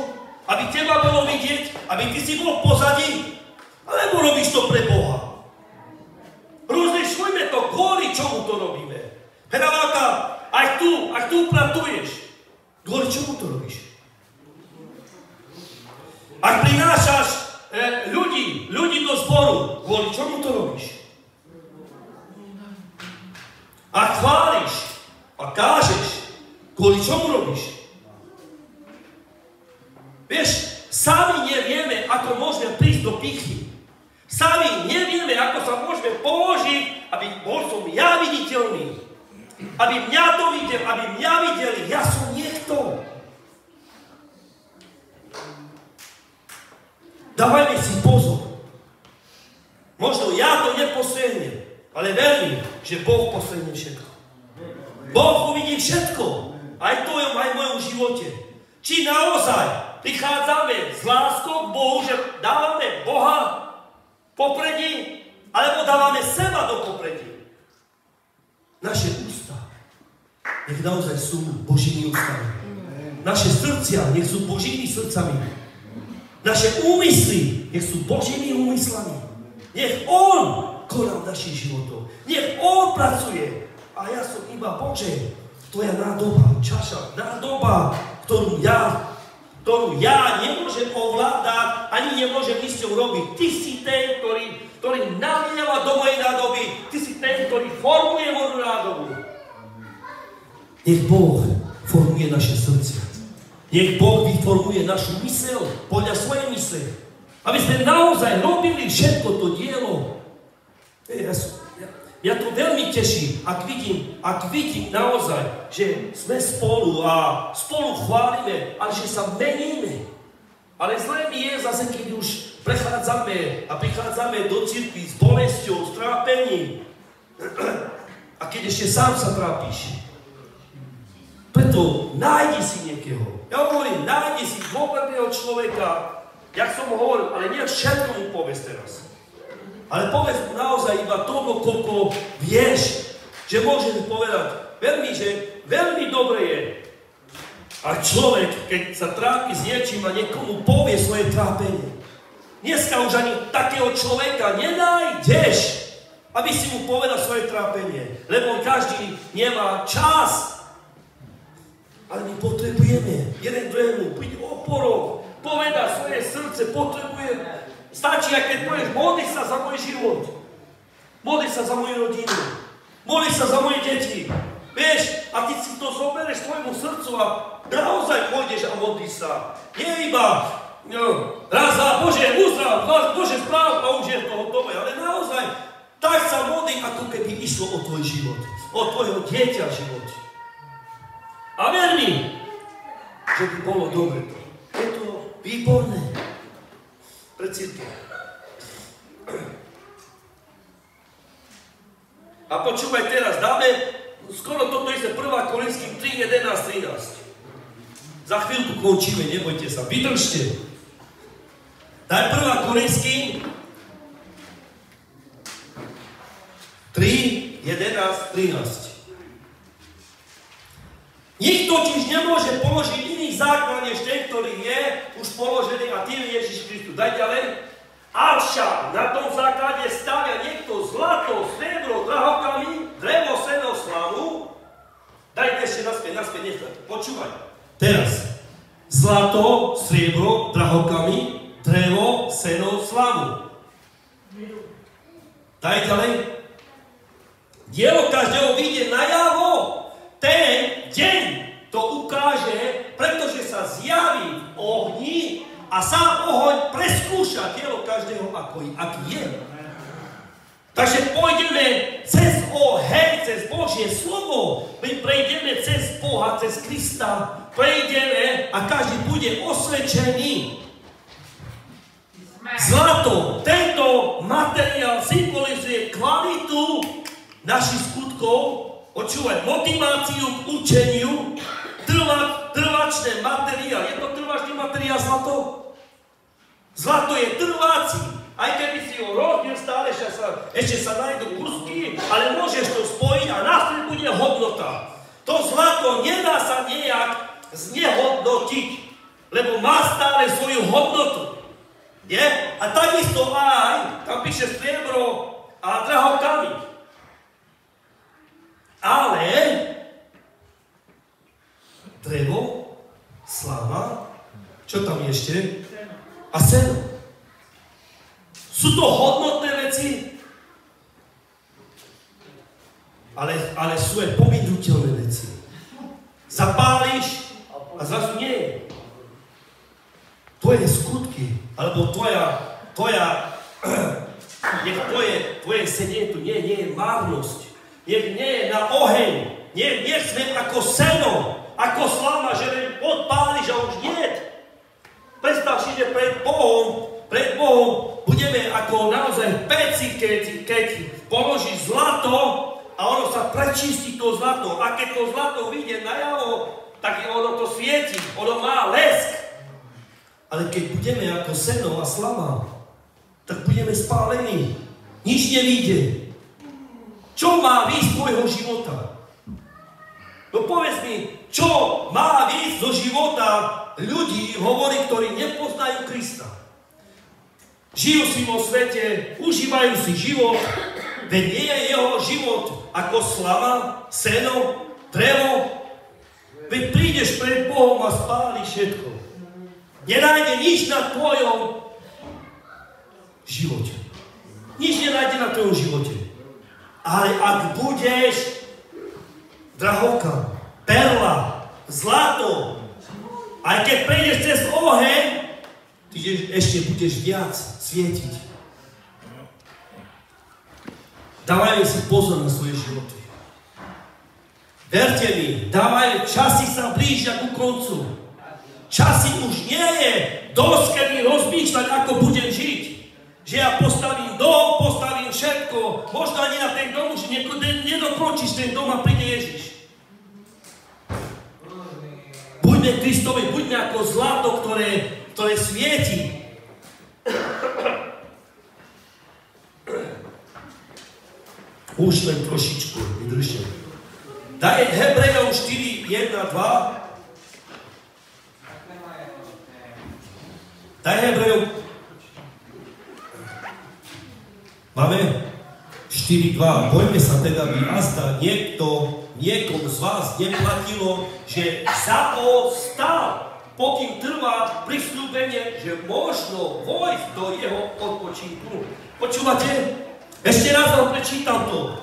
Aby teba bolo vidieť, aby ty si bol pozadí. Alebo robíš to pre Boha. Rozlišujme to, kvôli čomu to robíme. Pedaláka, ak tu pracuješ, kvôli čomu to robíš? Ak prinášaš ľudí do zboru, kvôli čomu to robíš? Ak chváliš a kážeš, kvôli čomu robíš? Vieš, sami nevieme, ako môžeme prísť do pichy. Sami nevieme, ako sa môžeme položiť, aby bol som ja viditeľný. Aby mňa to videl, aby mňa videli. Ja som niekto. Dávajme si pozor. Možno ja to neposlednem, ale verím, že Boh posledne všetko. Boh uvidí všetko. Aj v tvojom, aj v mojom živote. Či naozaj prichádzame s láskou k Bohu, že dávame Boha popredí, alebo dávame seba do popredí. Naše ústa nech naozaj sú Božími ústami. Naše srdcia nech sú Božími srdcami. Naše úmysly nech sú Božími úmyslami. Nech On koná v našich životoch. Nech On pracuje. A ja som iba Bože. To je nádoba, čaša, nádoba, ktorú ja nemôžem ovládať, ani nemôžem nič robiť. Ty si ten, ktorý nalieva do mojej nádoby. Ty si ten, ktorý formuje moju nádobu. Nech Boh formuje naše srdcia. Nech Boh vyformuje našu myseľ podľa svojej mysle. Aby sme naozaj robili všetko to dielo. Ja to veľmi teší, ak vidím naozaj, že sme spolu a spolu chválime, ale že sa meníme. Ale zlé mi je zase, keď už prichádzame do cirkvi s bolesťou, s trápením. A keď ešte sám sa trápiš. Preto nájdi si niekoho. Ja hovorím, nájdi si dôverného človeka, jak som hovoril, ale nie všetko mu povedz teraz. Ale povedz mu naozaj iba toľko, koľko vieš, že môžeš povedať. Veľmi dobre je. A človek, keď sa trápi s niečím a niekomu povie svoje trápenie. Dneska už ani takého človeka nenájdeš, aby si mu povedal svoje trápenie. Lebo každý nemá čas. Ale my potrebujeme jeden druhému byť oporou, povedať svoje srdce, potrebujeme. Stačí, ak keď povieš, modli sa za môj život, modli sa za moju rodinu, modli sa za moje deti. Vieš, a ty si to zoberieš svojmu srdcu a naozaj pôjdeš a modlíš sa. Nie iba raz za Bože, uzdrav, Bože správ a už je to hotové, ale naozaj tak sa modlí, ako keby išlo o tvoj život, o tvojho dieťa život. A ver mi, že by bolo dobre to. Je to výborné pre cirkev. A počúvaj teraz, dáme skoro toto isté 1. Korinským 3, 11, 13. Za chvíľku končíme, nebojte sa, vydržte. Daj 1. Korinským 3, 11, 13. Nik totiž nemôže položiť iný základ, než ten, ktorý je už položený a tým je Ježiš Kristus. Daj ďalej. Avšak na tom základe stavia niekto zlato, striebro, drahokamy, drevo, seno, slamu. Daj ešte naspäť, nechaj. Počúvaj. Teraz. Zlato, striebro, drahokamy, drevo, seno, slamu. Daj ďalej. Dielo každého vyjde najavo. Ten deň to ukáže, pretože sa zjaví v ohni a sám ohoň preskúša telo každého, aký je. Takže pôjdeme cez oheň, cez Božie slovo. My prejdeme cez Boha, cez Krista. Prejdeme a každý bude osvedčený. Zlato, tento materiál symbolizuje kvalitu našich skutkov. Počúvaj, motiváciu k učeniu, trvať trvačné materiál. Je to trvačný materiál zlato? Zlato je trváci. Aj keby si ho rozdiel stále, ešte sa nájdú kúsky, ale môžeš to spojiť a následne bude hodnota. To zlato nedá sa nejak znehodnotiť, lebo má stále svoju hodnotu. Nie? A takisto aj, tam píše striebro a drahokami. Ale drevo, sláma, čo tam ešte? A seno. Sú to hodnotné veci, ale sú aj pominuteľné veci. Zapáliš a zrazu nie je. Tvoje skutky, alebo nech tvoje sedenie tu nie je márnosť. Nech nie je na oheň. Nech sme ako seno, ako slama, že len podpáliš a už nie. Predstav si, že pred Bohom budeme ako naozaj peci, keď položíš zlato a ono sa prečistí to zlato. A keď to zlato vyjde najavo, tak ono to svieti, ono má lesk. Ale keď budeme ako seno a slama, tak budeme spálení. Nič nevíde. Čo má výjsť z tvojho života? No povedz mi, čo má výjsť zo života ľudí, ktorí nepoznajú Krista? Žijú si vo svete, užívajú si život, veď nie je jeho život ako slama, seno, drevo. Veď prídeš pred Bohom a spáliš všetko. Nenájde nič na tvojom živote. Nič nenájde na tvojom živote. Ale ak budeš drahoka, perla, zlato, aj keď prejdeš cez oheň, ty ešte budeš viac svietiť. Dávajme si pozor na svoje životy. Verte mi, časy sa blížia ku koncu. Časy už nie je dosť, kedy rozmýšľať, ako budem žiť. Že ja postavím dom, postavím všetko. Možno ani na ten dom už nedokročíš ten dom a príde Ježiš. Buďme Kristovi, buďme ako zlato, ktoré svieti. Už len trošičku, vydržte. Daj Hebrejom 4, 1, 2. Daj Hebrejom. Máme 4, 2. Bojme sa teda, aby azda niekom z vás neplatilo, že zaostal, pokým trvá prisľúbenie, že možno vojsť do jeho odpočinku. Počúvate? Ešte raz vám prečítam to.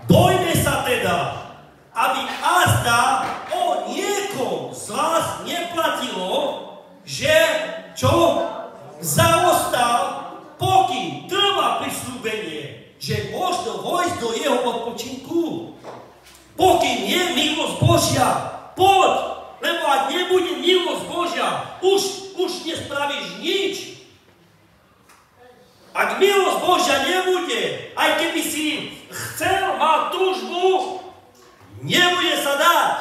Bojme sa teda, aby azda o niekom z vás neplatilo, že čo? Zaostal, pokým trvá prisľúbenie, že možno vojsť do jeho odpočinku. Pokým je milosť Božia, poď, lebo ak nebude milosť Božia, už nespravíš nič. Ak milosť Božia nebude, aj keby si chcel, mal túžbu, nebude sa dať.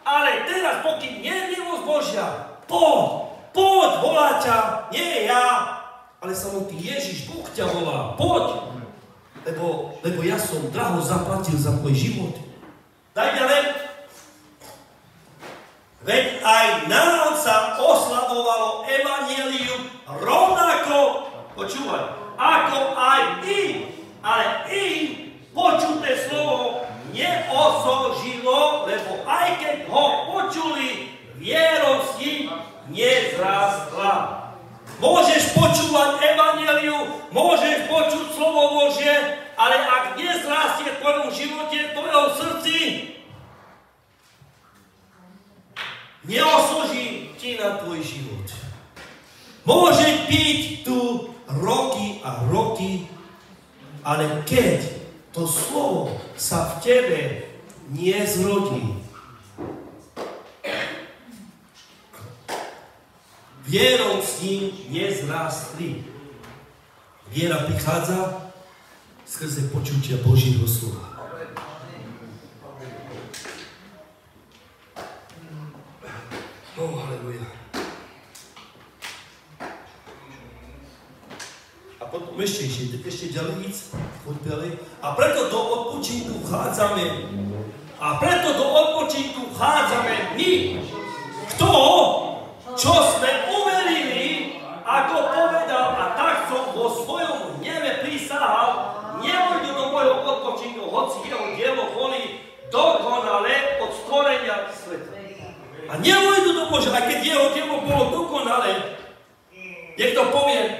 Ale teraz, pokým nie je milosť Božia, poď, volá ťa, nie ja, ale samotný Ježiš, Boh ťa volá, poď, lebo ja som draho zaplatil za tvoj život. Daj ďalej. Veď aj nám sa oslavovalo evanjelium rovnako, počúvaj, ako aj im, ale im počuté slovo neosožilo, lebo aj keď ho počuli, vierou s ním nezrastla. Môžeš počúvať evanjelium, môžeš počuť slovo Božie, ale ak nezrastie v tvojom živote, v tvojom srdci, neosoží ti na tvoj život. Môže byť tu roky a roky, ale keď to slovo sa v tebe nezrodí, vierou s ním nezrástli. Viera prichádza skrze počutia Božího slova. A potom ešte ďalej ísť, choď ďalej. A preto do odpočinku vchádzame. My. Kto? Čo sme uverili, ako povedal, a tak som vo svojom hneve prisahal, nevojdu do môjho odpočinku, hoci jeho dielo boli dokonale od stvorenia sveta. A nevojdu do Božia, aj keď jeho dielo bolo dokonale, niekto povie,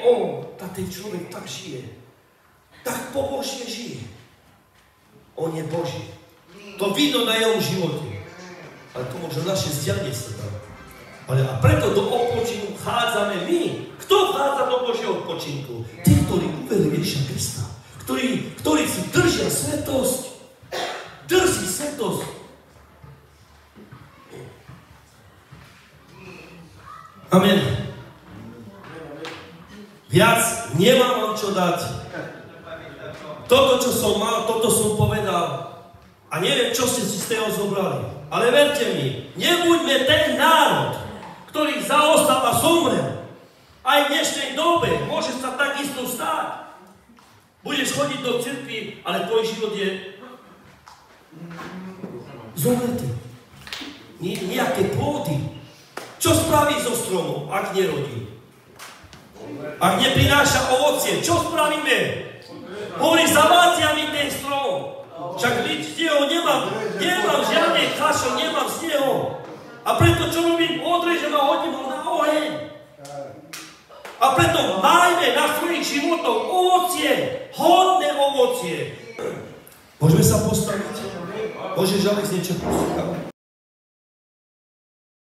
ten človek tak žije, tak po Božie žije. On je Boží. To vidno na jeho živote. Ale to možno naše vzdialenie sa tam. Ale a preto do odpočinku vchádzame my. Kto vchádza do Božieho odpočinku? Tí, ktorí uverili Ježiša Krista. Ktorí si držia svetosť. Drží svetosť. Amen. Viac nemám vám čo dať. Toto, čo som mal, toto som povedal. A neviem, čo ste si z toho zobrali. Ale verte mi, nebuďme ten národ, ktorý zaostal a zomrel. Aj v dnešnej dobe môže sa takisto stať. Budeš chodiť do cirkvi, ale tvoj život je zomretý. Nejaké plody. Čo spraví so stromom, ak nerodí? Ak neprináša ovocie, čo spravíme? Hovorí, zavádzia mi ten strom. Však z neho nemám žiadne kašel, nemám z neho. A preto čo robím? Odrežem a hodím ho na oheň. A preto majme na svojich životoch ovocie, hodné ovocie. Môžeme sa postaviť? Môžeš, Alex, niečo poslúchať?